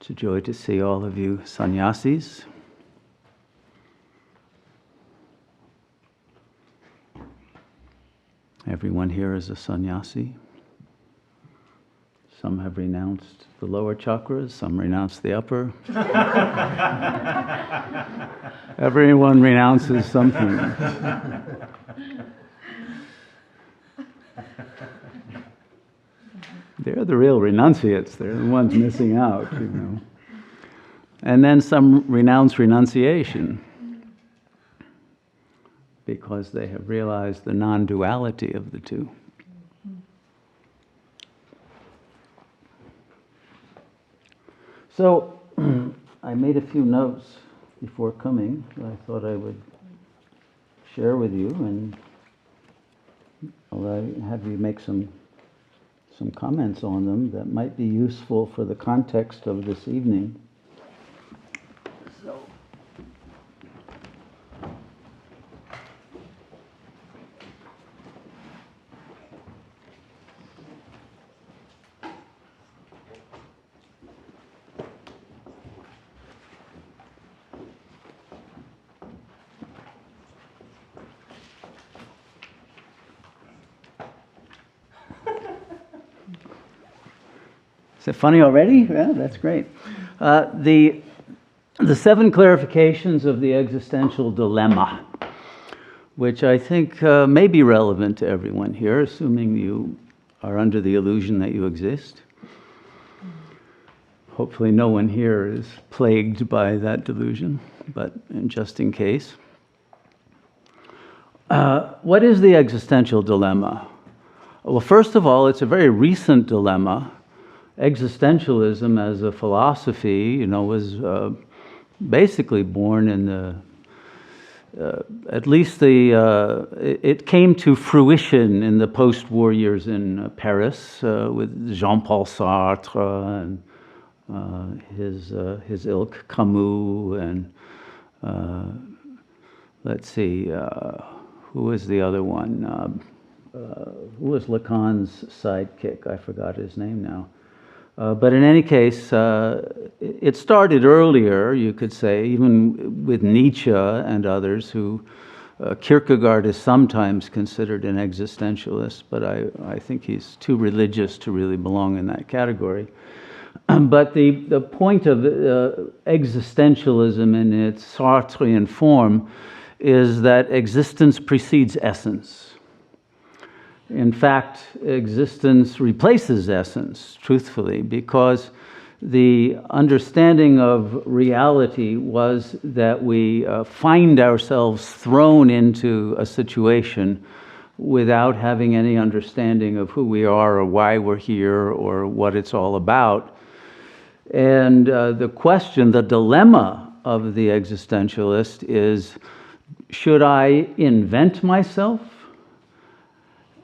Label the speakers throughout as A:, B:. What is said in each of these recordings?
A: It's a joy to see all of you sannyasis. Everyone here is a sannyasi. Some have renounced the lower chakras, some renounce the upper. Everyone renounces something. They're the real renunciates. They're the ones missing out, you know. And then some renounce renunciation because they have realized the non-duality of the two. So, I made a few notes before coming that I thought I would share with you, and I'll have you make some comments on them that might be useful for the context of this evening. Is it funny already? Yeah, that's great. The 7 clarifications of the existential dilemma, which I think may be relevant to everyone here, assuming you are under the illusion that you exist. Hopefully no one here is plagued by that delusion, but just in case. What is the existential dilemma? Well, first of all, it's a very recent dilemma. Existentialism as a philosophy, was basically born in it came to fruition in the post-war years in Paris with Jean-Paul Sartre and his ilk, Camus, and let's see, who was the other one? Who was Lacan's sidekick? I forgot his name now. But in any case, it started earlier, you could say, even with Nietzsche and others, who Kierkegaard is sometimes considered an existentialist, but I think he's too religious to really belong in that category. But the point of existentialism in its Sartrean form is that existence precedes essence. In fact, existence replaces essence, truthfully, because the understanding of reality was that we find ourselves thrown into a situation without having any understanding of who we are or why we're here or what it's all about. And the question, the dilemma of the existentialist is, should I invent myself?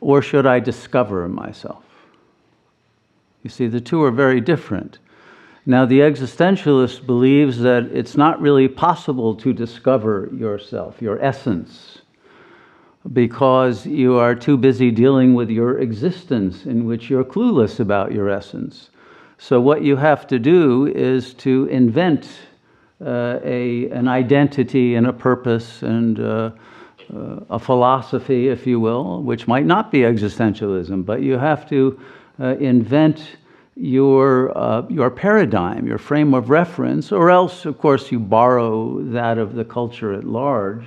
A: Or should I discover myself? You see, the two are very different. Now, the existentialist believes that it's not really possible to discover yourself, your essence, because you are too busy dealing with your existence in which you're clueless about your essence. So what you have to do is to invent an identity and a purpose and a philosophy, if you will, which might not be existentialism, but you have to invent your paradigm, your frame of reference, or else, of course, you borrow that of the culture at large,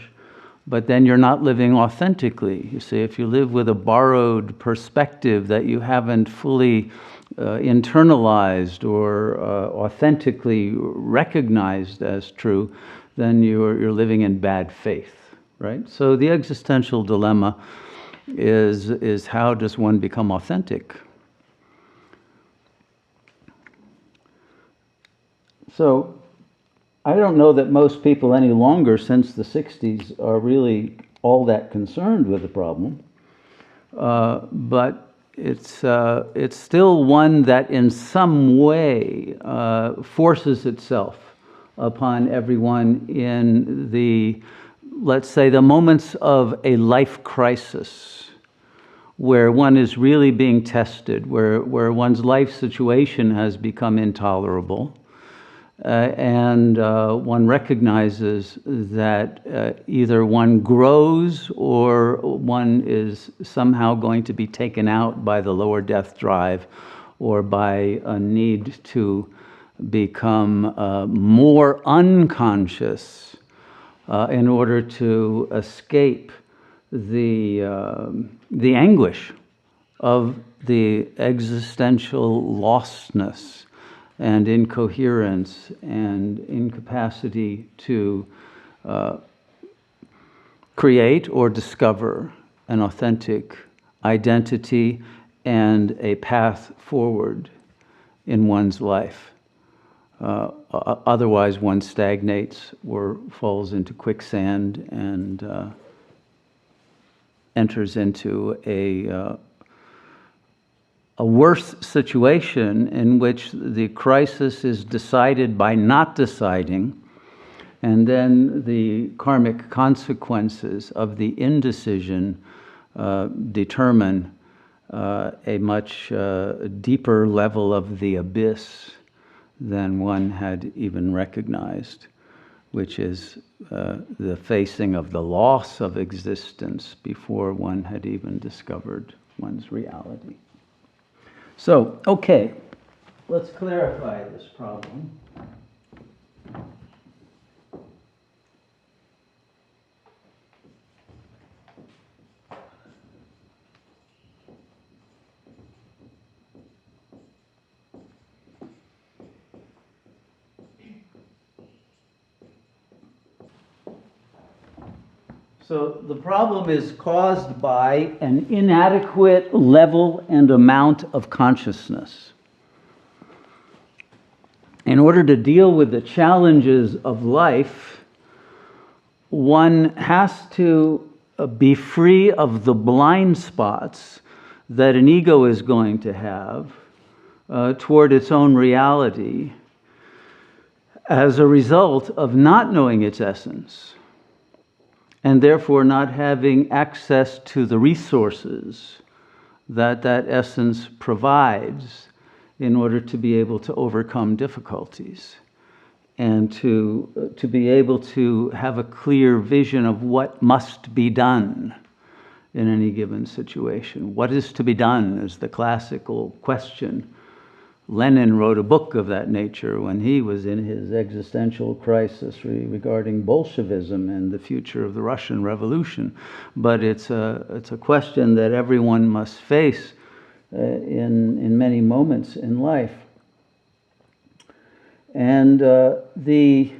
A: but then you're not living authentically. You see, if you live with a borrowed perspective that you haven't fully internalized or authentically recognized as true, then you're living in bad faith. Right? So the existential dilemma is how does one become authentic? So I don't know that most people any longer since the 60s are really all that concerned with the problem, but it's still one that in some way forces itself upon everyone in the, let's say, the moments of a life crisis where one is really being tested, where one's life situation has become intolerable, and one recognizes that either one grows or one is somehow going to be taken out by the lower death drive or by a need to become more unconscious in order to escape the anguish of the existential lostness and incoherence and incapacity to create or discover an authentic identity and a path forward in one's life. Otherwise, one stagnates or falls into quicksand and enters into a worse situation in which the crisis is decided by not deciding, and then the karmic consequences of the indecision determine a much deeper level of the abyss than one had even recognized, which is the facing of the loss of existence before one had even discovered one's reality. So, okay, let's clarify this problem. So the problem is caused by an inadequate level and amount of consciousness. In order to deal with the challenges of life, one has to be free of the blind spots that an ego is going to have toward its own reality as a result of not knowing its essence, and therefore not having access to the resources that that essence provides in order to be able to overcome difficulties and to be able to have a clear vision of what must be done in any given situation. What is to be done is the classical question. Lenin wrote a book of that nature when he was in his existential crisis regarding Bolshevism and the future of the Russian Revolution. But it's a question that everyone must face in many moments in life. And the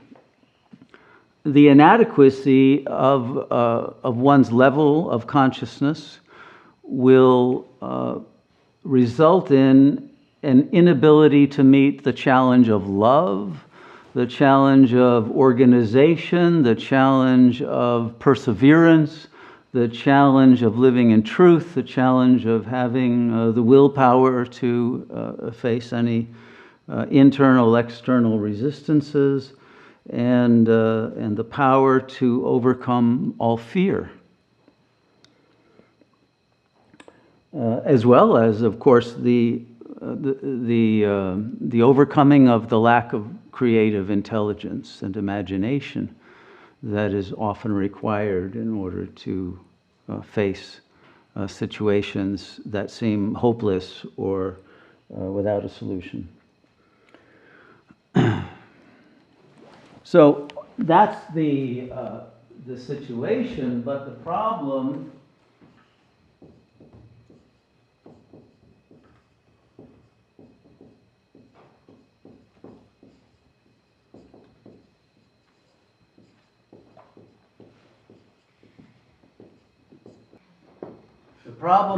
A: inadequacy of one's level of consciousness will result in an inability to meet the challenge of love, the challenge of organization, the challenge of perseverance, the challenge of living in truth, the challenge of having the willpower to face any internal, external resistances, and the power to overcome all fear. As well as, of course, the overcoming of the lack of creative intelligence and imagination that is often required in order to face situations that seem hopeless or without a solution. So that's the situation, but the problem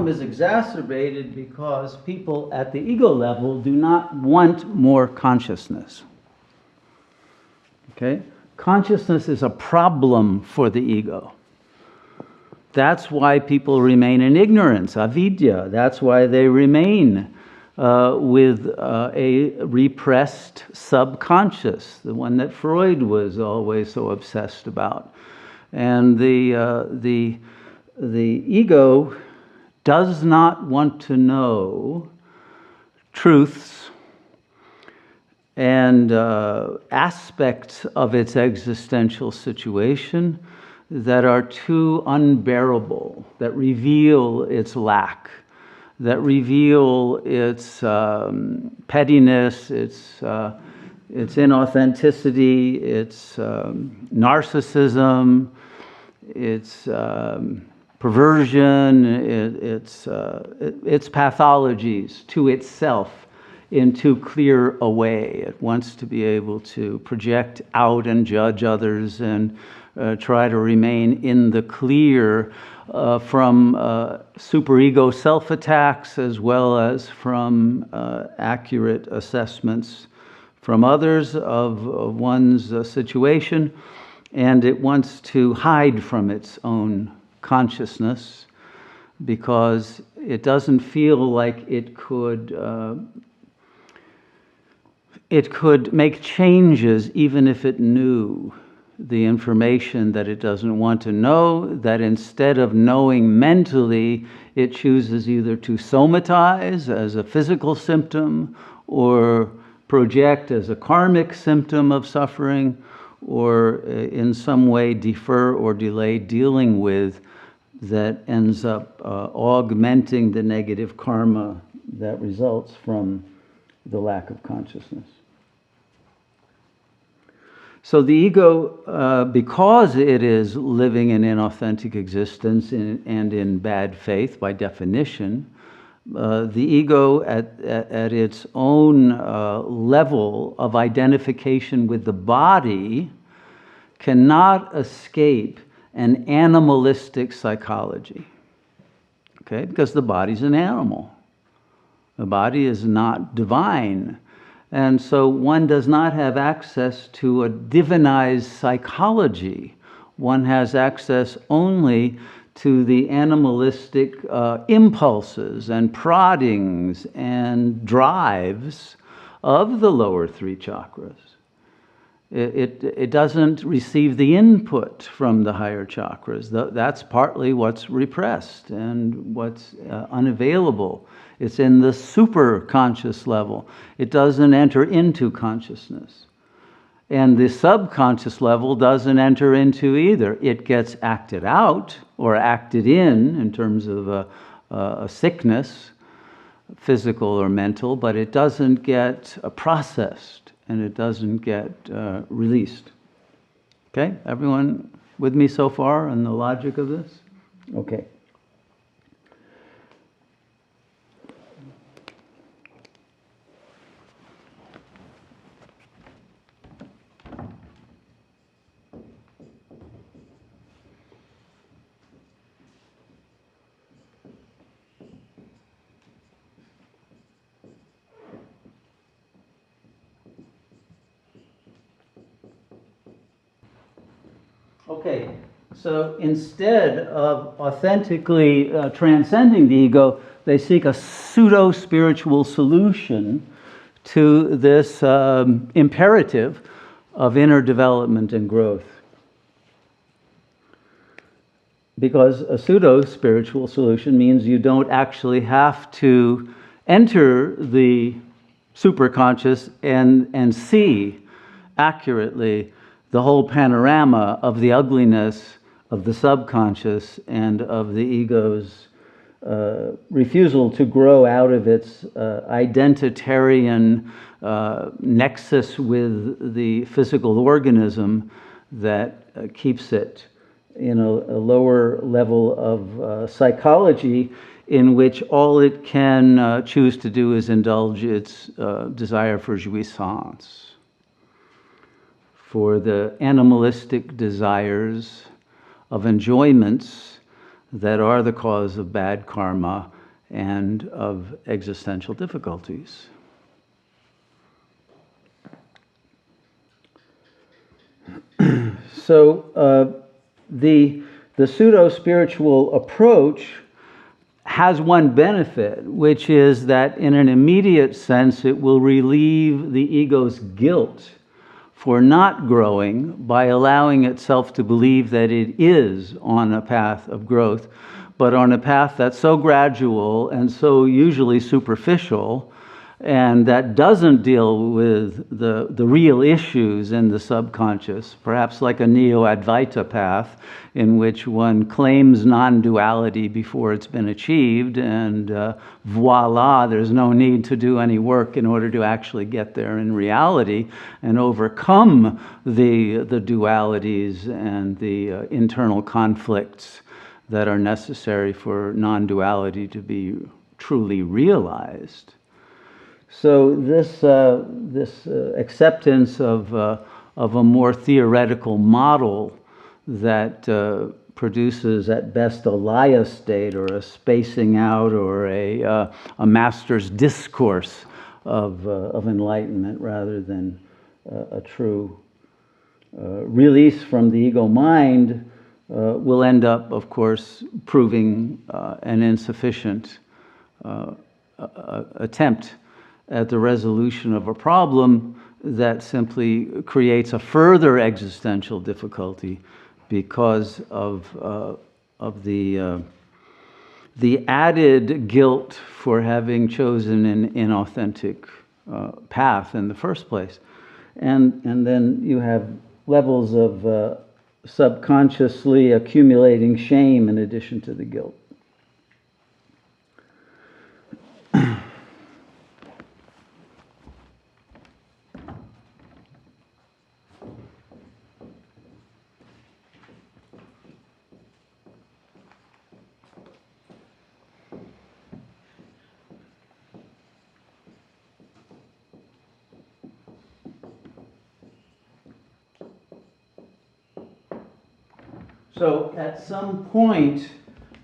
A: is exacerbated because people at the ego level do not want more consciousness. Okay? Consciousness is a problem for the ego. That's why people remain in ignorance, avidya. That's why they remain with a repressed subconscious, the one that Freud was always so obsessed about. And the ego does not want to know truths and aspects of its existential situation that are too unbearable, that reveal its lack, that reveal its pettiness, its inauthenticity, its narcissism, its perversion, its pathologies to itself in too clear a way. It wants to be able to project out and judge others and try to remain in the clear from superego self-attacks as well as from accurate assessments from others of one's situation. And it wants to hide from its own consciousness because it doesn't feel like it could make changes even if it knew the information that it doesn't want to know, that instead of knowing mentally, it chooses either to somatize as a physical symptom or project as a karmic symptom of suffering, or in some way defer or delay dealing with, that ends up augmenting the negative karma that results from the lack of consciousness. So the ego, because it is living an inauthentic existence and in bad faith by definition, the ego at its own level of identification with the body cannot escape an animalistic psychology, okay? Because the body's an animal. The body is not divine. And so one does not have access to a divinized psychology. One has access only to the animalistic impulses and proddings and drives of the lower three chakras. It doesn't receive the input from the higher chakras. That's partly what's repressed and what's unavailable. It's in the super conscious level. It doesn't enter into consciousness. And the subconscious level doesn't enter into either. It gets acted out or acted in terms of a sickness, physical or mental, but it doesn't get processed and it doesn't get released. Okay, everyone with me so far on the logic of this? Okay. Okay, so instead of authentically transcending the ego, they seek a pseudo-spiritual solution to this imperative of inner development and growth. Because a pseudo-spiritual solution means you don't actually have to enter the superconscious and see accurately the whole panorama of the ugliness of the subconscious and of the ego's refusal to grow out of its identitarian nexus with the physical organism that keeps it in a lower level of psychology in which all it can choose to do is indulge its desire for jouissance, for the animalistic desires of enjoyments that are the cause of bad karma and of existential difficulties. So the pseudo-spiritual approach has one benefit, which is that in an immediate sense it will relieve the ego's guilt for not growing by allowing itself to believe that it is on a path of growth, but on a path that's so gradual and so usually superficial and that doesn't deal with the real issues in the subconscious, perhaps like a neo-Advaita path in which one claims non-duality before it's been achieved, and voila, there's no need to do any work in order to actually get there in reality and overcome the dualities and the internal conflicts that are necessary for non-duality to be truly realized. So this acceptance of a more theoretical model that produces at best a laya state or a spacing out or a master's discourse of enlightenment rather than a true release from the ego mind will end up, of course, proving an insufficient attempt at the resolution of a problem that simply creates a further existential difficulty because of the added guilt for having chosen an inauthentic path in the first place. And then you have levels of subconsciously accumulating shame in addition to the guilt. So at some point,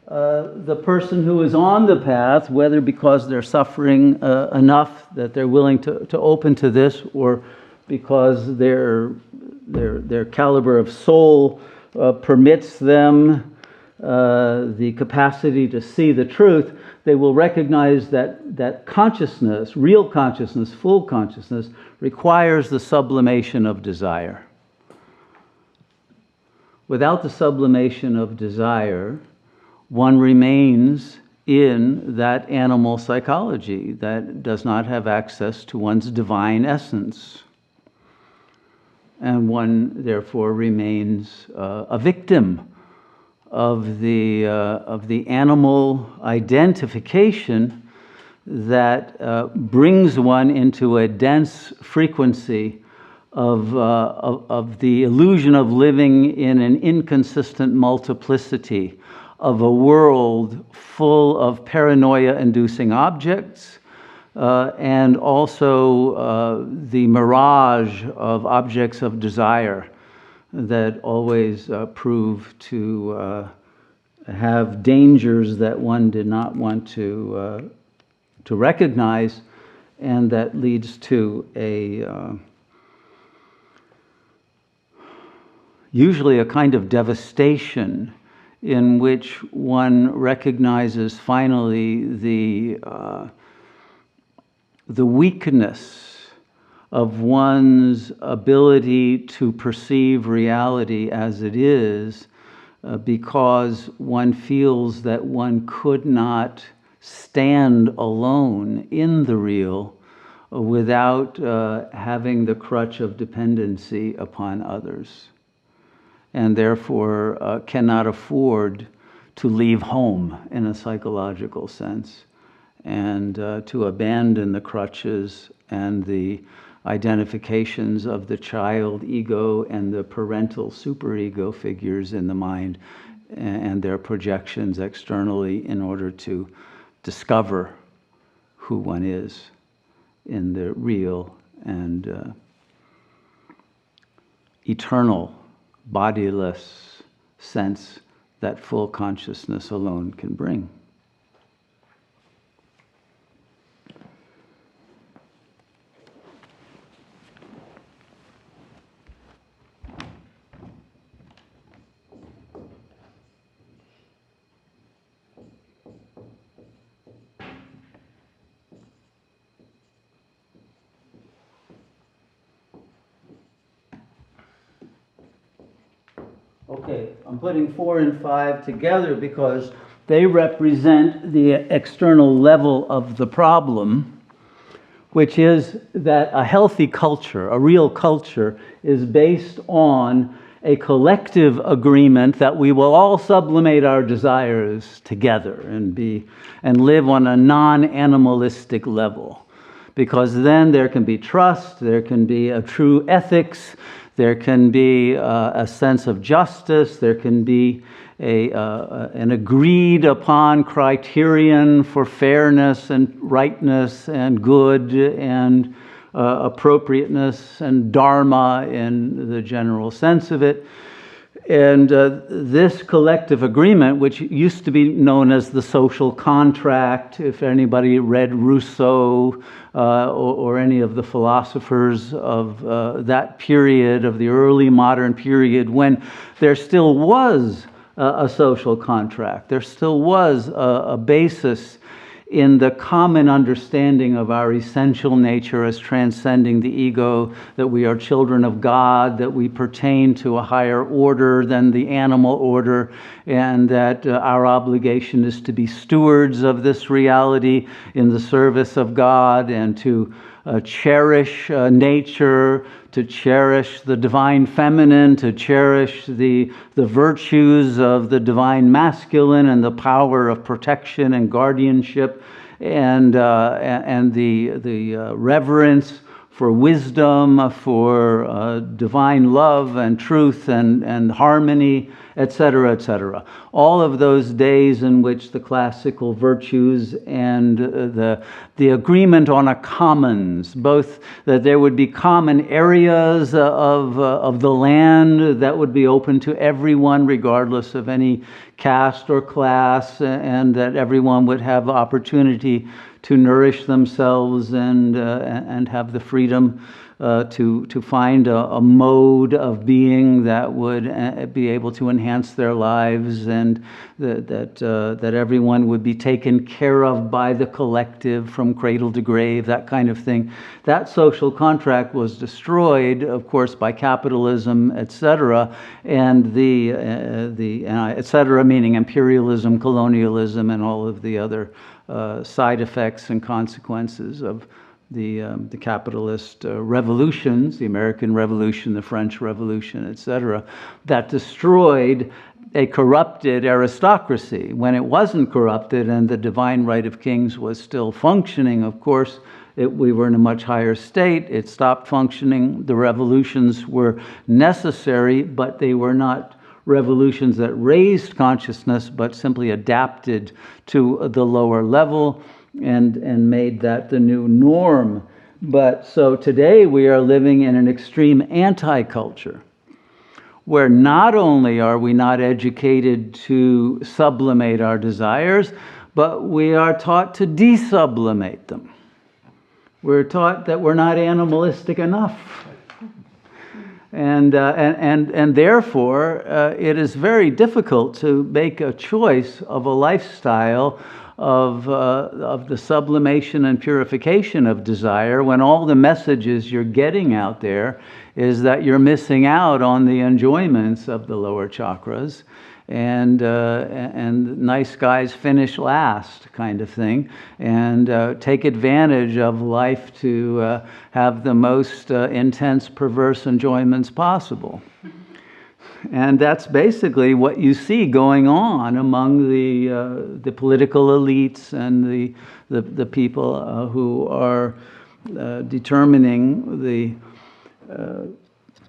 A: the person who is on the path, whether because they're suffering enough that they're willing to open to this, or because their caliber of soul permits them the capacity to see the truth, they will recognize that consciousness, real consciousness, full consciousness, requires the sublimation of desire. Without the sublimation of desire, one remains in that animal psychology that does not have access to one's divine essence. And one, therefore, remains a victim of the animal identification that brings one into a dense frequency of the illusion of living in an inconsistent multiplicity of a world full of paranoia-inducing objects and also the mirage of objects of desire that always prove to have dangers that one did not want to recognize, and that leads to usually a kind of devastation in which one recognizes finally the weakness of one's ability to perceive reality as it is, because one feels that one could not stand alone in the real without having the crutch of dependency upon others, and therefore cannot afford to leave home in a psychological sense, and to abandon the crutches and the identifications of the child ego and the parental superego figures in the mind and their projections externally in order to discover who one is in the real and eternal bodiless sense that full consciousness alone can bring. Okay, I'm putting 4 and 5 together because they represent the external level of the problem, which is that a healthy culture, a real culture, is based on a collective agreement that we will all sublimate our desires together and live on a non-animalistic level. Because then there can be trust, there can be a true ethics, there can be a sense of justice, there can be an agreed upon criterion for fairness and rightness and good and appropriateness and dharma in the general sense of it. And this collective agreement, which used to be known as the social contract, if anybody read Rousseau or any of the philosophers of that period, of the early modern period, when there still was a social contract, there still was a basis in the common understanding of our essential nature as transcending the ego, that we are children of God, that we pertain to a higher order than the animal order, and that our obligation is to be stewards of this reality in the service of God, and to cherish nature, to cherish the divine feminine, to cherish the virtues of the divine masculine and the power of protection and guardianship, and the reverence for wisdom, for divine love and truth and harmony, etc., etc. All of those days in which the classical virtues and the agreement on a commons, both that there would be common areas of the land that would be open to everyone regardless of any caste or class, and that everyone would have the opportunity to nourish themselves and have the freedom to find a mode of being that would be able to enhance their lives, and that everyone would be taken care of by the collective from cradle to grave, that kind of thing. That social contract was destroyed, of course, by capitalism, etc., and etc. meaning imperialism, colonialism, and all of the other side effects and consequences of the capitalist revolutions, the American Revolution, the French Revolution, etc., that destroyed a corrupted aristocracy. When it wasn't corrupted and the divine right of kings was still functioning, of course, we were in a much higher state. It stopped functioning. The revolutions were necessary, but they were not revolutions that raised consciousness, but simply adapted to the lower level and made that the new norm. But so today we are living in an extreme anti-culture, where not only are we not educated to sublimate our desires, but we are taught to desublimate them. We're taught that we're not animalistic enough. And therefore, it is very difficult to make a choice of a lifestyle of the sublimation and purification of desire, when all the messages you're getting out there is that you're missing out on the enjoyments of the lower chakras, and nice guys finish last kind of thing, and take advantage of life to have the most intense perverse enjoyments possible. And that's basically what you see going on among the political elites and the people who are determining the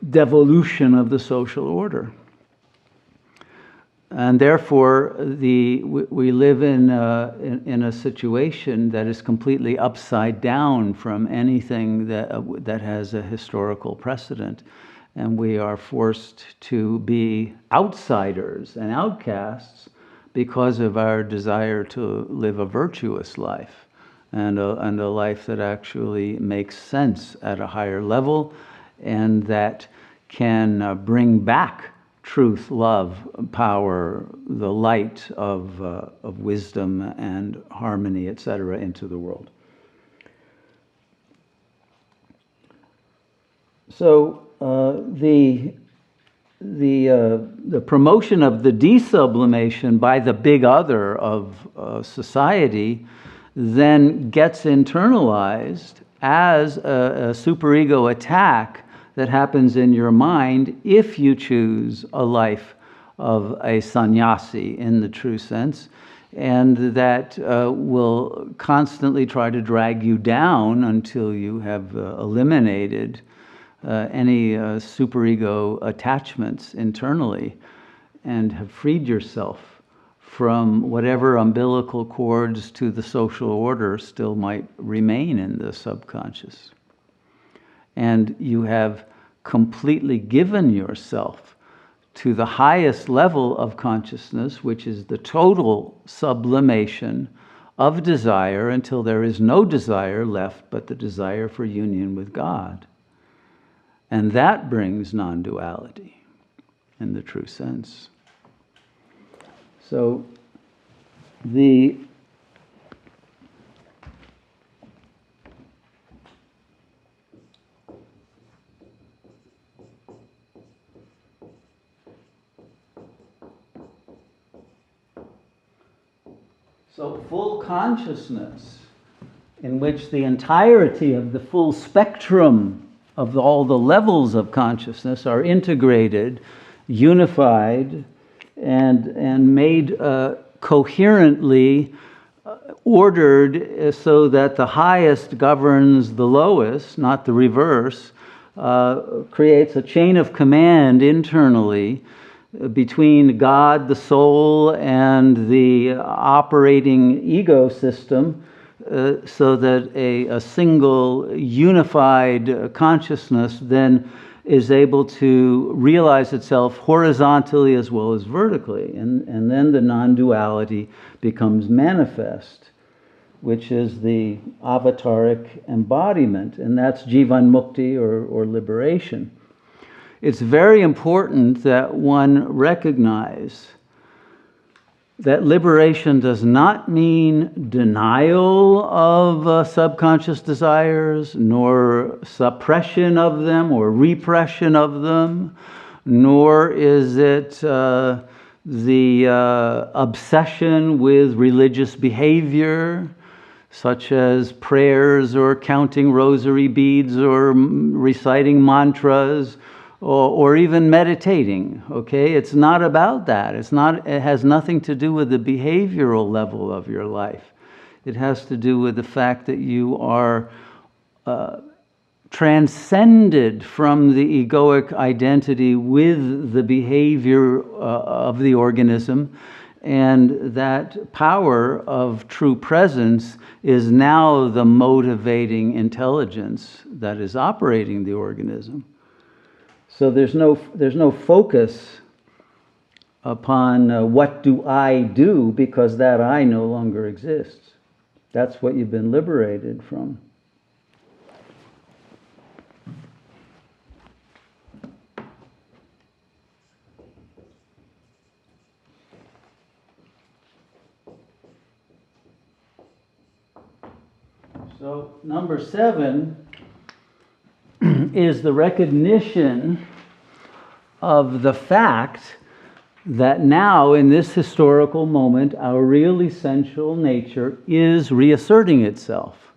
A: devolution of the social order. And therefore, we live in a situation that is completely upside down from anything that has a historical precedent. And we are forced to be outsiders and outcasts because of our desire to live a virtuous life, and a life that actually makes sense at a higher level, and that can bring back truth, love, power, the light of wisdom and harmony, etc., into the world. So the promotion of the desublimation by the big other of society then gets internalized as a superego attack that happens in your mind if you choose a life of a sannyasi in the true sense, and that will constantly try to drag you down until you have eliminated any superego attachments internally and have freed yourself from whatever umbilical cords to the social order still might remain in the subconscious. And you have completely given yourself to the highest level of consciousness, which is the total sublimation of desire until there is no desire left but the desire for union with God. And that brings non-duality in the true sense. So So full consciousness, in which the entirety of the full spectrum of all the levels of consciousness are integrated, unified, and made coherently ordered so that the highest governs the lowest, not the reverse, creates a chain of command internally between God, the soul, and the operating ego system, so that a single unified consciousness then is able to realize itself horizontally as well as vertically. And then the non-duality becomes manifest, which is the avataric embodiment, and that's Jivan Mukti or liberation. It's very important that one recognize that liberation does not mean denial of subconscious desires, nor suppression of them or repression of them, nor is it the obsession with religious behavior, such as prayers or counting rosary beads or reciting mantras, or even meditating, okay? It's not about that. It has nothing to do with the behavioral level of your life. It has to do with the fact that you are transcended from the egoic identity with the behavior of the organism, and that power of true presence is now the motivating intelligence that is operating the organism. So there's no focus upon what do I do, because that I no longer exists. That's what you've been liberated from. So number 7 is the recognition of the fact that now, in this historical moment, our real essential nature is reasserting itself.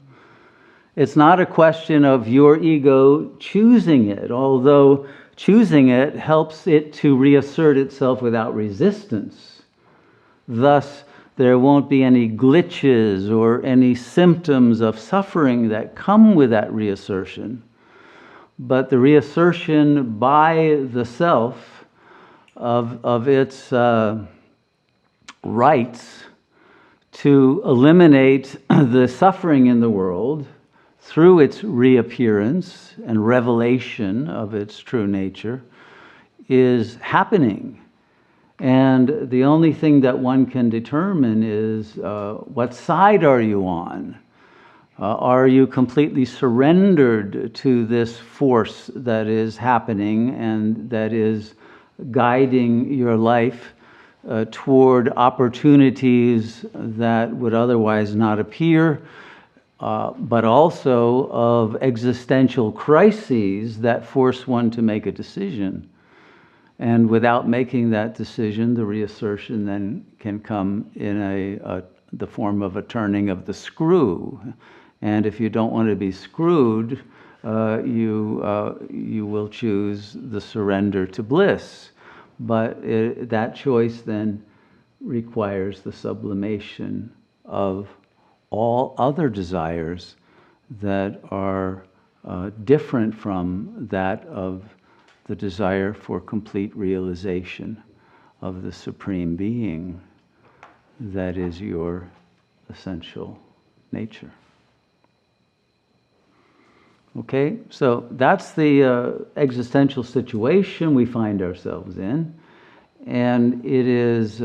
A: It's not a question of your ego choosing it, although choosing it helps it to reassert itself without resistance. Thus, there won't be any glitches or any symptoms of suffering that come with that reassertion. But the reassertion by the self of its rights to eliminate the suffering in the world through its reappearance and revelation of its true nature is happening. And the only thing that one can determine is what side are you on? Are you completely surrendered to this force that is happening and that is guiding your life toward opportunities that would otherwise not appear, but also of existential crises that force one to make a decision? And without making that decision, the reassertion then can come in the form of a turning of the screw. And if you don't want to be screwed, you will choose the surrender to bliss. But that choice then requires the sublimation of all other desires that are different from that of the desire for complete realization of the Supreme Being that is your essential nature. Okay, so that's the existential situation we find ourselves in, and it is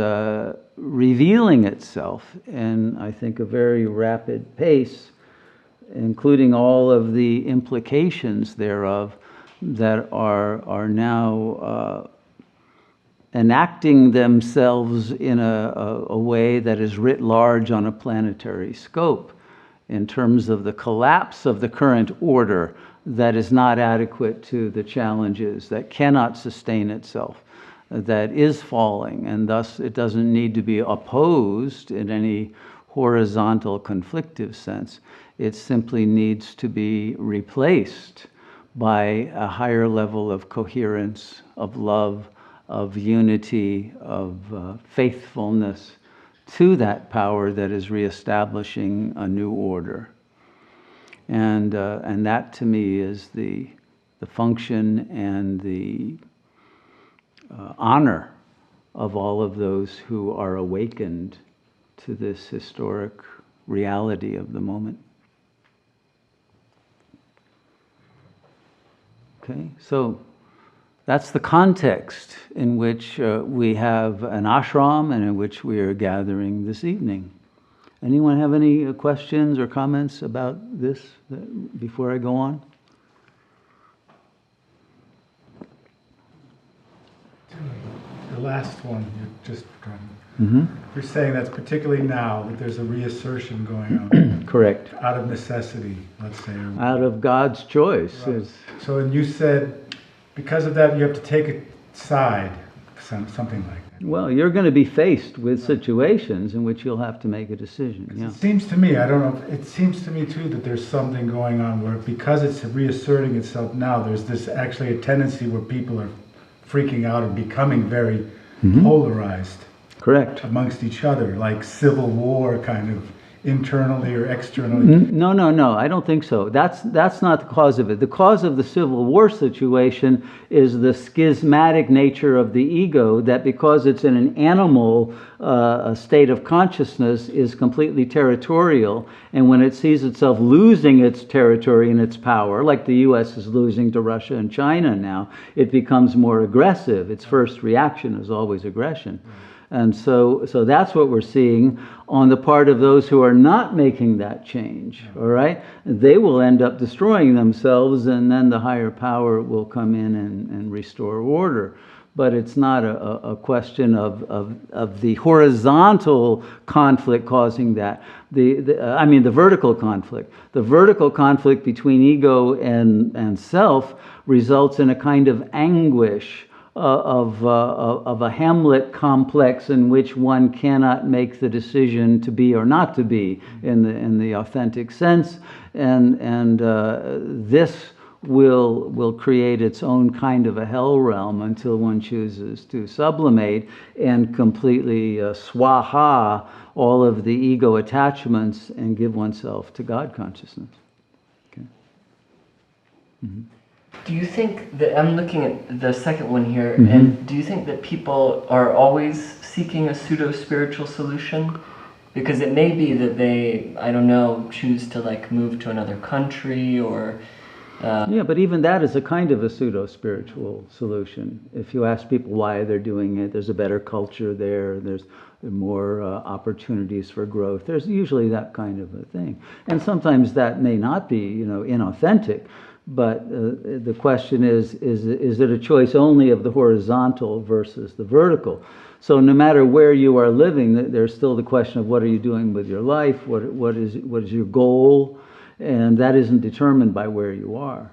A: revealing itself in, I think, a very rapid pace, including all of the implications thereof that are now enacting themselves in a way that is writ large on a planetary scope, in terms of the collapse of the current order that is not adequate to the challenges, that cannot sustain itself, that is falling, and thus it doesn't need to be opposed in any horizontal conflictive sense. It simply needs to be replaced by a higher level of coherence, of love, of unity, of faithfulness to that power that is reestablishing a new order. And that to me is the function and the honor of all of those who are awakened to this historic reality of the moment. Okay, so that's the context in which we have an ashram and in which we are gathering this evening. Anyone have any questions or comments about this before I go on?
B: The last one you just done. You're saying that's particularly now that there's a reassertion going on.
A: Correct.
B: Out of necessity, let's say.
A: Out of God's choice.
B: Right. So, and you said because of that you have to take a side, something like that.
A: Well, you're going to be faced with situations in which you'll have to make a decision. Yeah.
B: It seems to me, I don't know, it seems to me too that there's something going on where because it's reasserting itself now, there's this actually a tendency where people are freaking out and becoming very polarized.
A: Correct.
B: Amongst each other, like civil war kind of internally or externally.
A: No, I don't think so. That's not the cause of it. The cause of the Civil War situation is the schismatic nature of the ego, that because it's in an animal state of consciousness is completely territorial, and when it sees itself losing its territory and its power, like the U.S. is losing to Russia and China now, it becomes more aggressive. Its first reaction is always aggression. And so that's what we're seeing on the part of those who are not making that change, all right? They will end up destroying themselves, and then the higher power will come in and restore order. But it's not a question of the horizontal conflict causing that. I mean the vertical conflict. The vertical conflict between ego and self results in a kind of anguish of a Hamlet complex in which one cannot make the decision to be or not to be in the authentic sense, and this will create its own kind of a hell realm until one chooses to sublimate and completely swaha all of the ego attachments and give oneself to God consciousness. Okay.
C: Do you think that, I'm looking at the second one here, and do you think that people are always seeking a pseudo-spiritual solution? Because it may be that they, I don't know, choose to like move to another country or...
A: Yeah, but even that is a kind of a pseudo-spiritual solution. If you ask people why they're doing it, there's a better culture there, there's more opportunities for growth. There's usually that kind of a thing. And sometimes that may not be, inauthentic. But the question is it a choice only of the horizontal versus the vertical? So no matter where you are living, there's still the question of what are you doing with your life, what is your goal, and that isn't determined by where you are.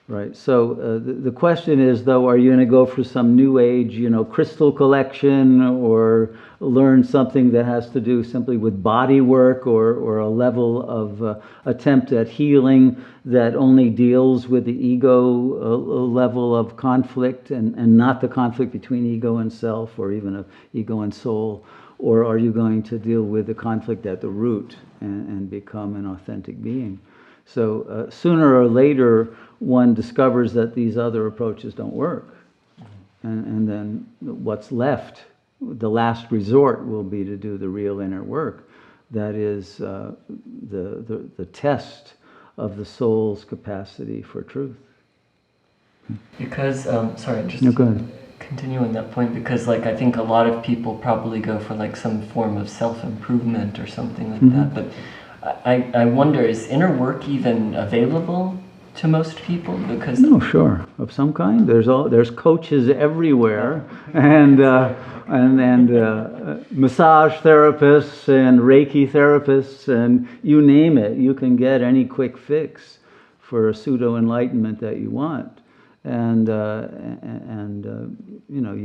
A: Right. So the question is, though, are you going to go for some new age, crystal collection, or learn something that has to do simply with body work, or a level of attempt at healing that only deals with the ego level of conflict and not the conflict between ego and self, or even of ego and soul? Or are you going to deal with the conflict at the root and become an authentic being? So sooner or later, one discovers that these other approaches don't work. And then what's left, the last resort, will be to do the real inner work. That is the test of the soul's capacity for truth.
C: Because, sorry, just
A: No, go ahead.
C: continue on that point, because I think a lot of people probably go for some form of self-improvement or something like that, but I wonder, is inner work even available to most people? Because
A: No, sure, of some kind. There's coaches everywhere, and massage therapists and Reiki therapists, and you name it. You can get any quick fix for a pseudo enlightenment that you want, and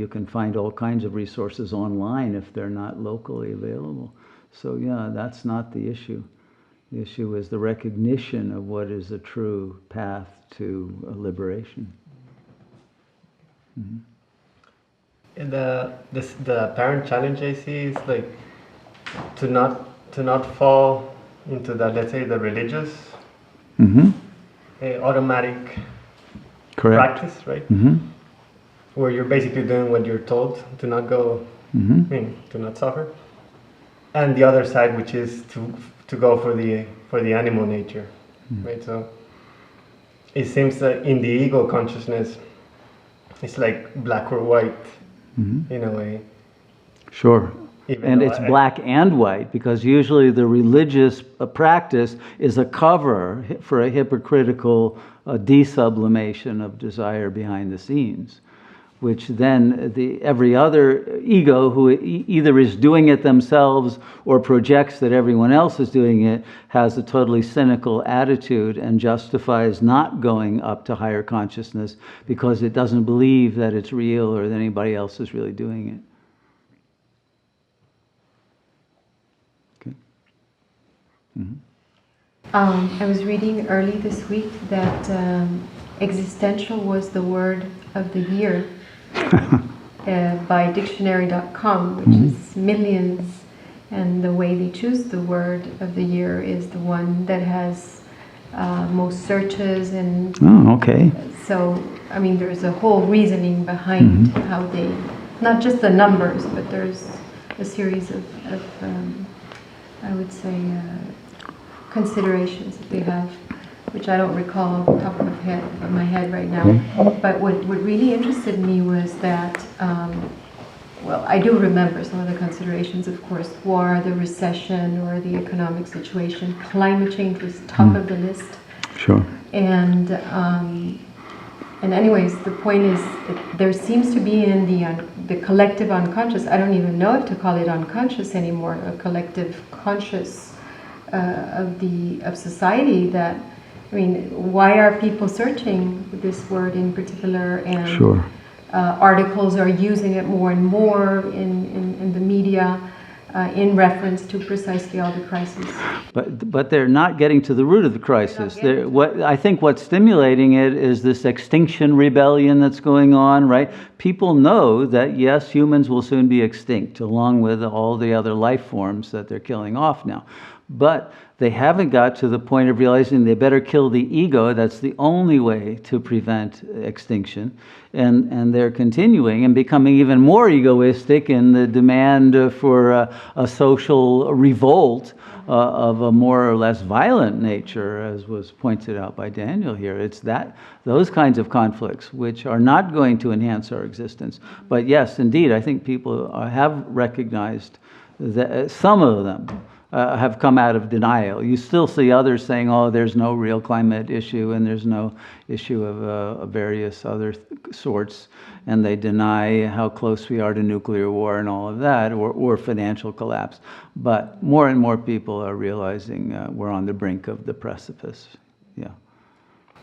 A: you can find all kinds of resources online if they're not locally available. So yeah, that's not the issue. The issue is the recognition of what is a true path to liberation.
D: And the apparent challenge I see is to not fall into that, let's say, the religious automatic
A: Correct.
D: practice, right? Where you're basically doing what you're told to not go, to not suffer. And the other side, which is to go for the animal nature, right? So it seems that in the ego consciousness, it's like black or white in a way.
A: Sure.
D: Even
A: And
D: though
A: it's black and white, because usually the religious practice is a cover for a hypocritical desublimation of desire behind the scenes, which then every other ego who either is doing it themselves or projects that everyone else is doing it has a totally cynical attitude and justifies not going up to higher consciousness because it doesn't believe that it's real or that anybody else is really doing it. Okay.
E: I was reading early this week that existential was the word of the year by dictionary.com, which is millions, and the way they choose the word of the year is the one that has most searches, and
A: Oh, okay.
E: so there's a whole reasoning behind how they, not just the numbers, but there's a series of I would say considerations that they have, which I don't recall off the top of my head right now. But what really interested me was that, I do remember some of the considerations, of course, war, the recession, or the economic situation. Climate change was top of the list.
A: Sure.
E: And anyways, the point is that there seems to be in the collective unconscious, I don't even know if to call it unconscious anymore, a collective conscious of society that, why are people searching this word in particular? And
A: Sure.
E: Articles are using it more and more in the media in reference to precisely all the crises.
A: But they're not getting to the root of the crisis. I think what's stimulating it is this extinction rebellion that's going on, right? People know that, yes, humans will soon be extinct, along with all the other life forms that they're killing off now. But they haven't got to the point of realizing they better kill the ego. That's the only way to prevent extinction. And they're continuing and becoming even more egoistic in the demand for a social revolt of a more or less violent nature, as was pointed out by Daniel here. It's those kinds of conflicts which are not going to enhance our existence. But yes, indeed, I think people have recognized that some of them have come out of denial. You still see others saying, oh, there's no real climate issue and there's no issue of various other sorts, and they deny how close we are to nuclear war and all of that, or financial collapse. But more and more people are realizing we're on the brink of the precipice. Yeah.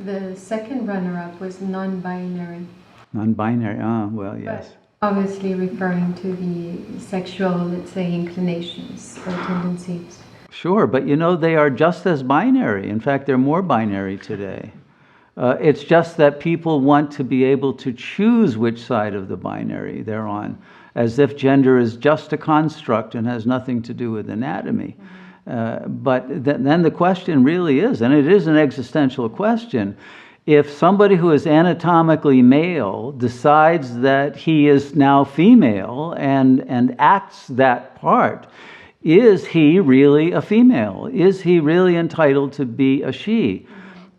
E: The second runner-up was non-binary.
A: Non-binary, well, yes.
E: But obviously referring to the sexual, let's say, inclinations or tendencies.
A: Sure, but you know, they are just as binary. In fact, they're more binary today. It's just that people want to be able to choose which side of the binary they're on, as if gender is just a construct and has nothing to do with anatomy. But then the question really is, and it is an existential question, if somebody who is anatomically male decides that he is now female and acts that part, is he really a female? Is he really entitled to be a she?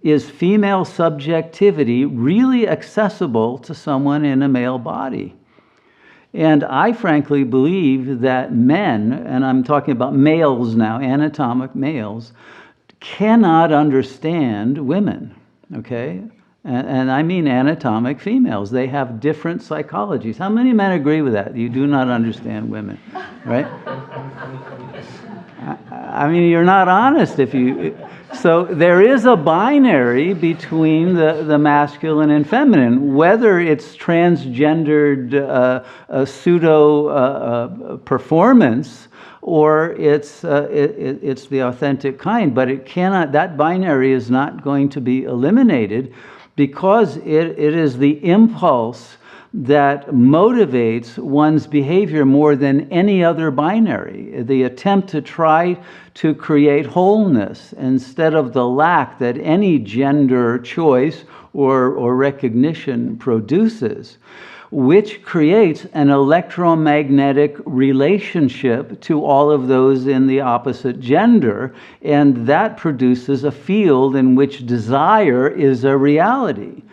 A: Is female subjectivity really accessible to someone in a male body? And I frankly believe that men, and I'm talking about males now, anatomic males, cannot understand women, okay? And I mean anatomic females. They have different psychologies. How many men agree with that? You do not understand women, right? I mean, you're not honest if you... So there is a binary between the masculine and feminine, whether it's transgendered pseudo performance or it's the authentic kind. But it cannot. That binary is not going to be eliminated because it is the impulse that motivates one's behavior more than any other binary. The attempt to try to create wholeness instead of the lack that any gender choice or recognition produces, which creates an electromagnetic relationship to all of those in the opposite gender, and that produces a field in which desire is a reality.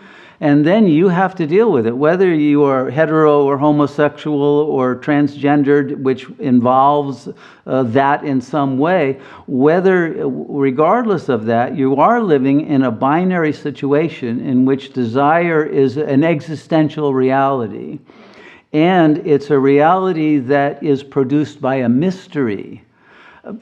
A: And then you have to deal with it, whether you are hetero or homosexual or transgendered, which involves that in some way. Regardless of that, you are living in a binary situation in which desire is an existential reality. And it's a reality that is produced by a mystery.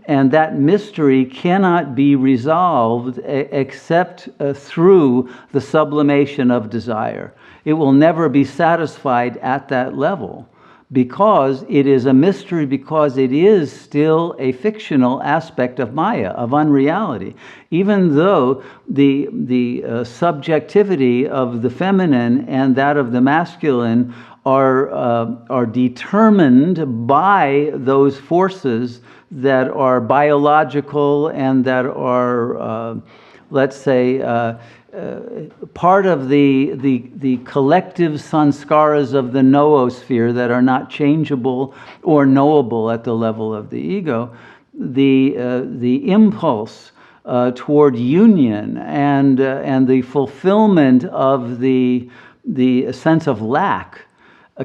A: And that mystery cannot be resolved except through the sublimation of desire. It will never be satisfied at that level because it is a mystery, because it is still a fictional aspect of Maya, of unreality. Even though the subjectivity of the feminine and that of the masculine are determined by those forces that are biological and that are, let's say, part of the collective sanskaras of the noosphere that are not changeable or knowable at the level of the ego. The impulse toward union and the fulfillment of the sense of lack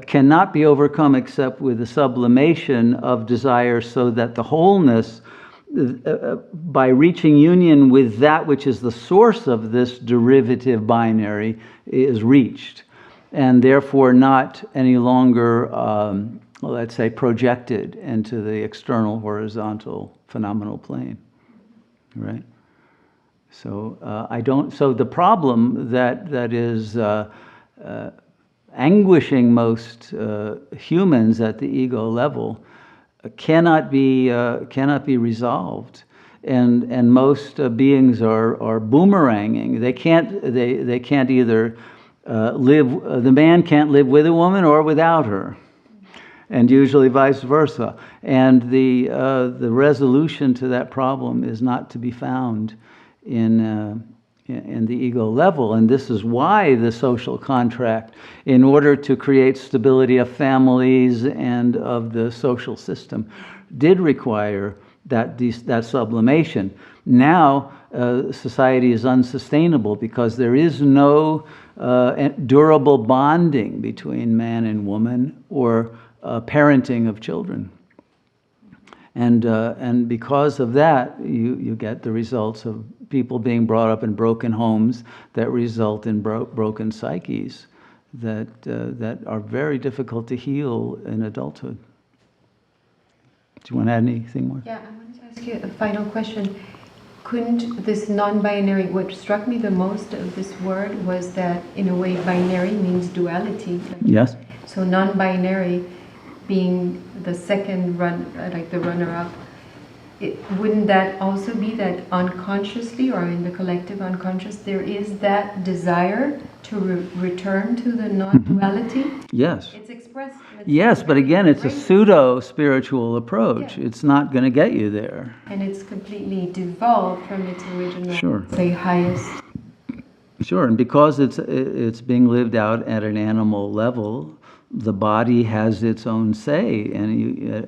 A: cannot be overcome except with the sublimation of desire, so that the wholeness, by reaching union with that which is the source of this derivative binary, is reached, and therefore not any longer, let's say, projected into the external horizontal phenomenal plane, right? So So the problem that is anguishing most humans at the ego level cannot be resolved, and most beings are boomeranging. They can't either live. The man can't live with a woman or without her, and usually vice versa. And the resolution to that problem is not to be found in the ego level. And this is why the social contract, in order to create stability of families and of the social system, did require that sublimation. Now, society is unsustainable because there is no durable bonding between man and woman or parenting of children. And because of that, you get the results of people being brought up in broken homes that result in broken psyches that are very difficult to heal in adulthood. Do you want to add anything more?
E: Yeah, I wanted to ask you a final question. couldn't this non-binary, what struck me the most of this word was that in a way binary means duality.
A: Yes.
E: So non-binary being the second like the runner-up, wouldn't that also be that unconsciously or in the collective unconscious there is that desire to return to the non-duality?
A: Yes.
E: It's expressed.
A: Yes, but again, it's a
E: Right.
A: pseudo-spiritual approach.
E: Yeah.
A: It's not going to get you there.
E: And it's completely devolved from its original,
A: Sure.
E: say, highest.
A: Sure, and because it's being lived out at an animal level, the body has its own say, and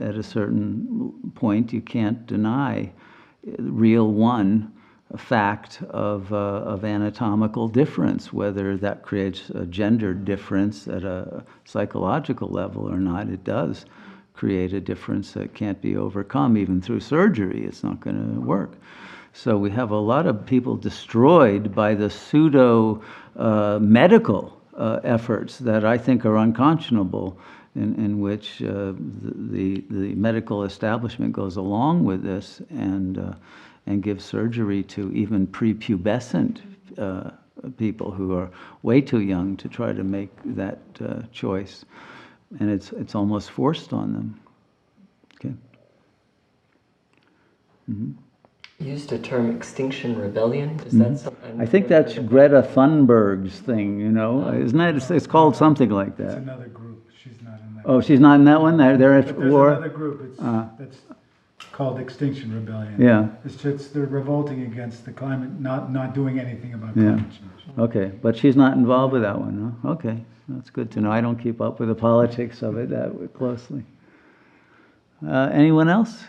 A: at a certain point you can't deny real one fact of anatomical difference, whether that creates a gender difference at a psychological level or not. It does create a difference that can't be overcome even through surgery. It's not going to work. So we have a lot of people destroyed by the pseudo medical efforts that I think are unconscionable, in which the medical establishment goes along with this and gives surgery to even prepubescent people who are way too young to try to make that choice, and it's almost forced on them. Okay. Mm-hmm.
C: Used the term extinction rebellion. Is that something?
A: I think that's Greta Thunberg's thing, you know, isn't it? It's called something like
B: It's
A: that.
B: another group. She's not in that.
A: Oh, she's not in that one? They're at
B: But there's
A: war?
B: another group. That's called Extinction Rebellion.
A: Yeah.
B: It's just they're revolting against the climate, not doing anything about
A: Yeah.
B: climate change.
A: Okay, but she's not involved with that one, huh? Okay, that's good to know. I don't keep up with the politics of it that closely. Anyone else?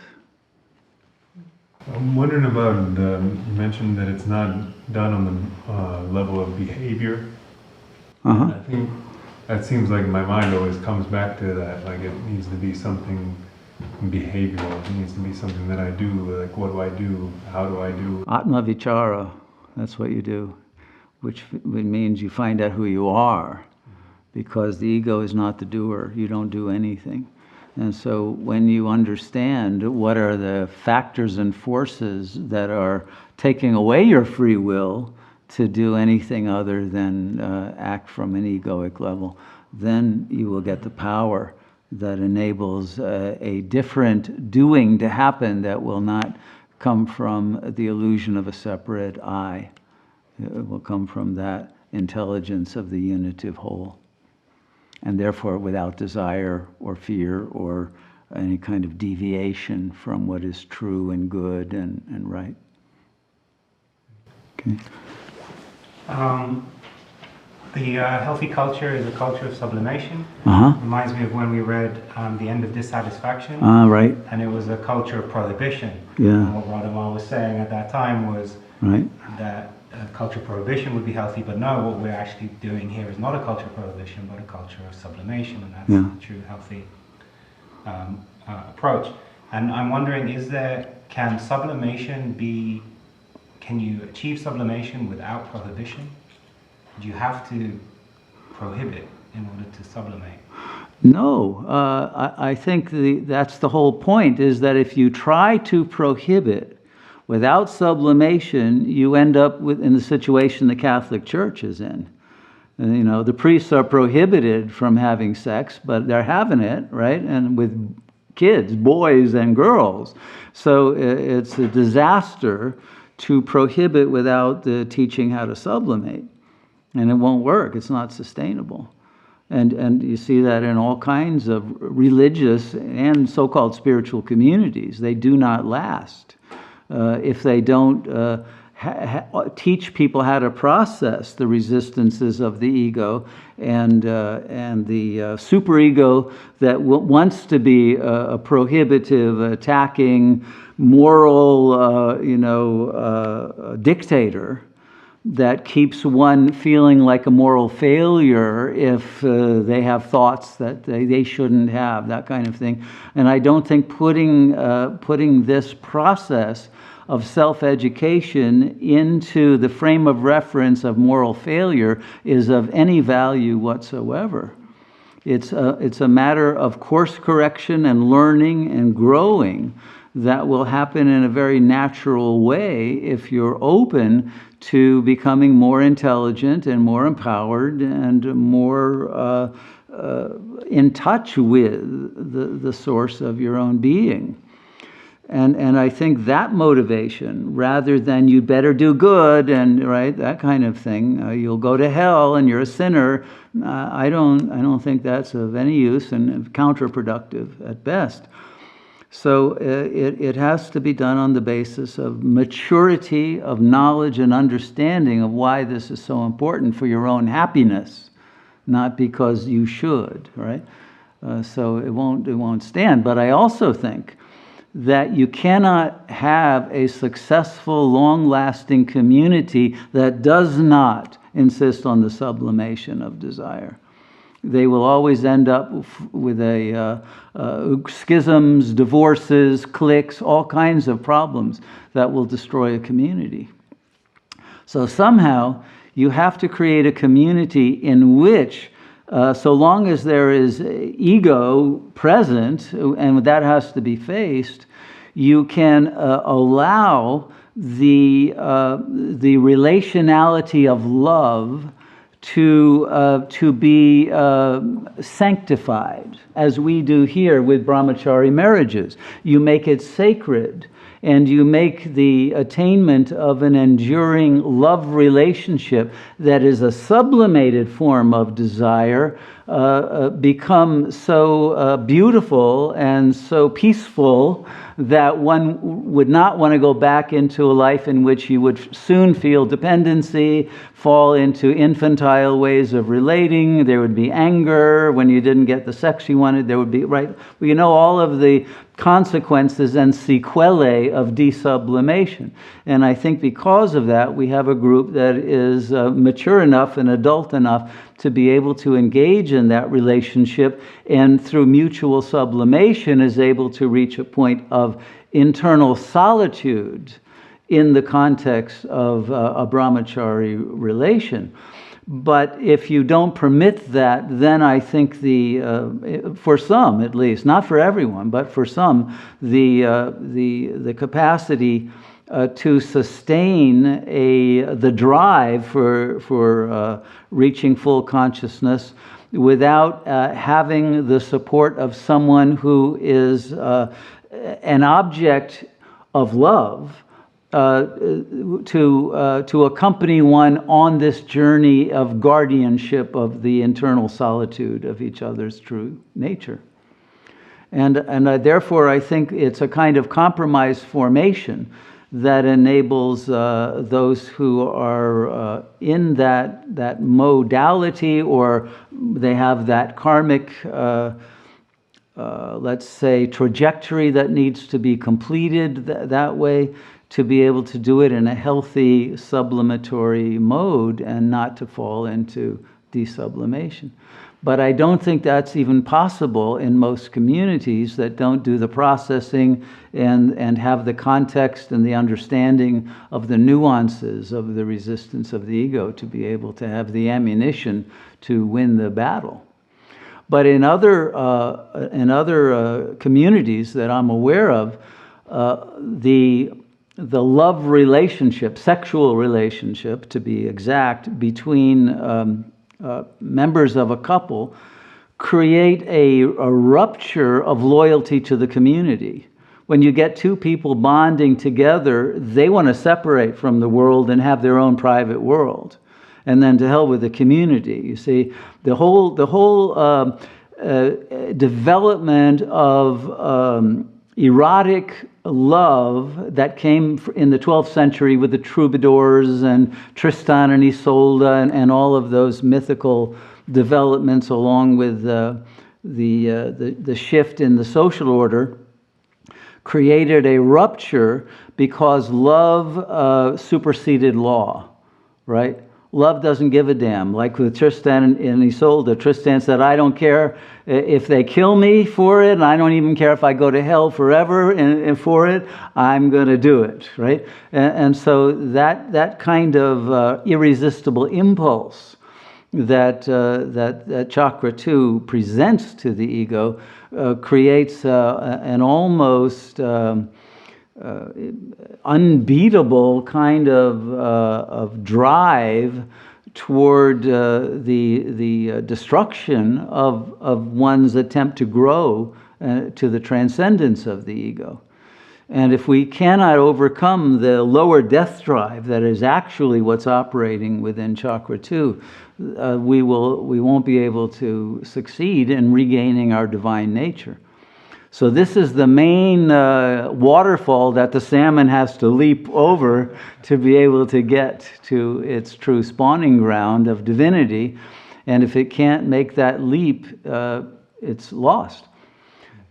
F: I'm wondering about, you mentioned that it's not done on the level of behavior.
A: Uh-huh.
F: I think that seems like my mind always comes back to that, like it needs to be something behavioral, it needs to be something that I do, like what do I do, how do I do.
A: Atma vichara, that's what you do, which means you find out who you are, because the ego is not the doer. You don't do anything. And so when you understand what are the factors and forces that are taking away your free will to do anything other than act from an egoic level, then you will get the power that enables a different doing to happen that will not come from the illusion of a separate I. It will come from that intelligence of the unitive whole, and therefore without desire or fear or any kind of deviation from what is true and good and right. Okay.
G: The healthy culture is a culture of sublimation.
A: Uh-huh.
G: Reminds me of when we read The End of Dissatisfaction.
A: Right.
G: And it was a culture of prohibition.
A: Yeah.
G: And what Radhamal was saying at that time was
A: Right.
G: that culture of prohibition would be healthy, but no, what we're actually doing here is not a culture of prohibition, but a culture of sublimation, and that's
A: Yeah.
G: the true healthy approach. And I'm wondering, can sublimation be, can you achieve sublimation without prohibition? Do you have to prohibit in order to sublimate?
A: No, I think that's the whole point, is that if you try to prohibit without sublimation, you end up in the situation the Catholic Church is in. And, you know, the priests are prohibited from having sex, but they're having it, right? And with kids, boys and girls. So it's a disaster to prohibit without teaching how to sublimate. And it won't work. It's not sustainable. And you see that in all kinds of religious and so-called spiritual communities. They do not last if they don't teach people how to process the resistances of the ego and the superego that wants to be a prohibitive, attacking, moral, dictator that keeps one feeling like a moral failure if they have thoughts that they shouldn't have, that kind of thing. And I don't think putting this process of self-education into the frame of reference of moral failure is of any value whatsoever. It's a matter of course correction and learning and growing that will happen in a very natural way if you're open to becoming more intelligent and more empowered and more in touch with the source of your own being. And I think that motivation, rather than you better do good and right that kind of thing, you'll go to hell and you're a sinner. I don't think that's of any use and counterproductive at best. So it has to be done on the basis of maturity, of knowledge and understanding of why this is so important for your own happiness, not because you should, right? So it won't stand. But I also think that you cannot have a successful, long-lasting community that does not insist on the sublimation of desire. They will always end up with schisms, divorces, cliques, all kinds of problems that will destroy a community. So somehow you have to create a community in which, so long as there is ego present, and that has to be faced, you can allow the relationality of love to be sanctified, as we do here with brahmachari marriages. You make it sacred, and you make the attainment of an enduring love relationship that is a sublimated form of desire become so beautiful and so peaceful that one would not want to go back into a life in which you would soon feel dependency, fall into infantile ways of relating. There would be anger when you didn't get the sex you wanted. There would be, right? Well, you know all of the consequences and sequelae of desublimation. And I think because of that, we have a group that is mature enough and adult enough to be able to engage in that relationship, and through mutual sublimation is able to reach a point of internal solitude in the context of a brahmachari relation. But if you don't permit that, then I think for some at least, not for everyone, but for some, the capacity to sustain the drive for reaching full consciousness without having the support of someone who is an object of love to accompany one on this journey of guardianship of the internal solitude of each other's true nature. And therefore I think it's a kind of compromise formation that enables those who are in that modality, or they have that karmic let's say trajectory that needs to be completed that way, to be able to do it in a healthy sublimatory mode and not to fall into desublimation. But I don't think that's even possible in most communities that don't do the processing and have the context and the understanding of the nuances of the resistance of the ego to be able to have the ammunition to win the battle. But in other communities that I'm aware of, the love relationship, sexual relationship to be exact, between members of a couple create a rupture of loyalty to the community. When you get two people bonding together, they want to separate from the world and have their own private world. And then to hell with the community. You see, the whole development of erotic love that came in the 12th century with the troubadours and Tristan and Isolde and all of those mythical developments, along with the shift in the social order, created a rupture because love superseded law, right? Love doesn't give a damn. Like with Tristan and Isolde, Tristan said, I don't care if they kill me for it, and I don't even care if I go to hell forever and for it, I'm going to do it, right? And so that kind of irresistible impulse that chakra 2 presents to the ego creates an almost unbeatable kind of drive toward the destruction of one's attempt to grow to the transcendence of the ego. And if we cannot overcome the lower death drive that is actually what's operating within chakra 2, we won't be able to succeed in regaining our divine nature. So this is the main waterfall that the salmon has to leap over to be able to get to its true spawning ground of divinity. And if it can't make that leap, it's lost.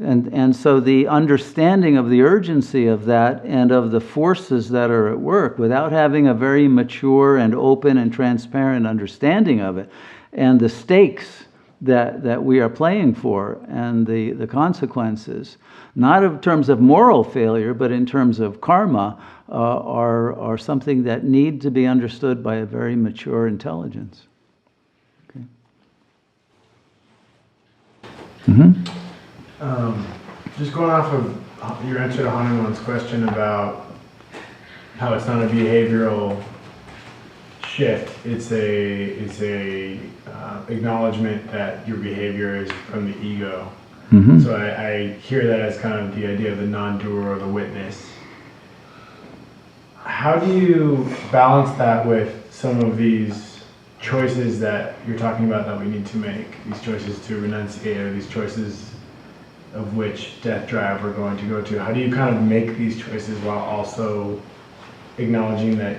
A: And so the understanding of the urgency of that and of the forces that are at work, without having a very mature and open and transparent understanding of it, and the stakes that we are playing for, and the consequences, not in terms of moral failure, but in terms of karma, are something that need to be understood by a very mature intelligence. Okay.
H: Just going off of your answer to Hanuman's question about how it's not a behavioral shift, it's a acknowledgement that your behavior is from the ego. So I hear that as kind of the idea of the non-doer or the witness. How do you balance that with some of these choices that you're talking about that we need to make, these choices to renunciate, or these choices of which death drive we're going to go to? How do you kind of make these choices while also acknowledging that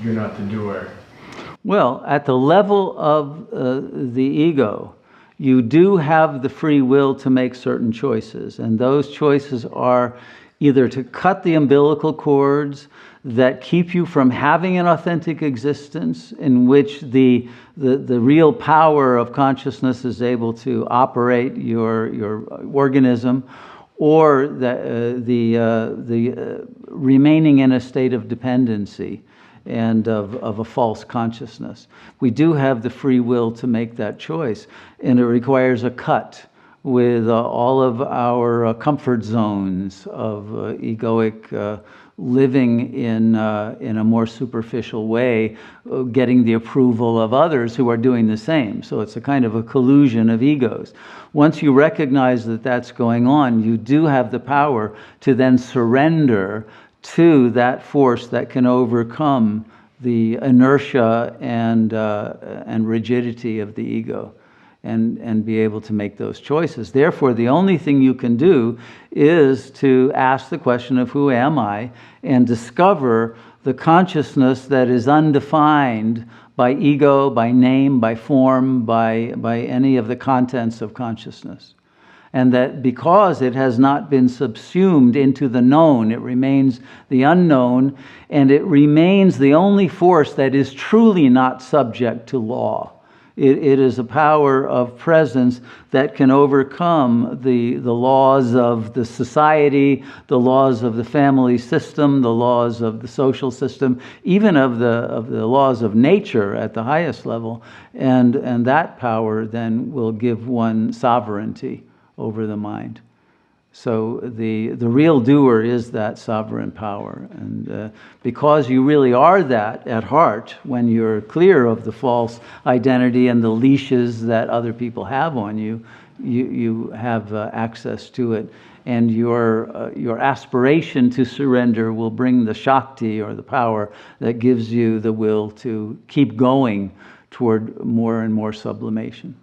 H: you're not the doer?
A: Well, at the level of the ego, you do have the free will to make certain choices. And those choices are either to cut the umbilical cords that keep you from having an authentic existence in which the real power of consciousness is able to operate your organism, or the remaining in a state of dependency and of a false consciousness. We do have the free will to make that choice, and it requires a cut with all of our comfort zones of egoic living in a more superficial way, getting the approval of others who are doing the same. So it's a kind of a collusion of egos. Once you recognize that that's going on, you do have the power to then surrender to that force that can overcome the inertia and rigidity of the ego, and be able to make those choices. Therefore, the only thing you can do is to ask the question of who am I, and discover the consciousness that is undefined by ego, by name, by form, by any of the contents of consciousness. And that because it has not been subsumed into the known, it remains the unknown, and it remains the only force that is truly not subject to law. It is a power of presence that can overcome the laws of the society, the laws of the family system, the laws of the social system, even of the laws of nature at the highest level. And that power then will give one sovereignty over the mind. So the real doer is that sovereign power. And because you really are that at heart, when you're clear of the false identity and the leashes that other people have on you, you have access to it. And your aspiration to surrender will bring the Shakti, or the power, that gives you the will to keep going toward more and more sublimation.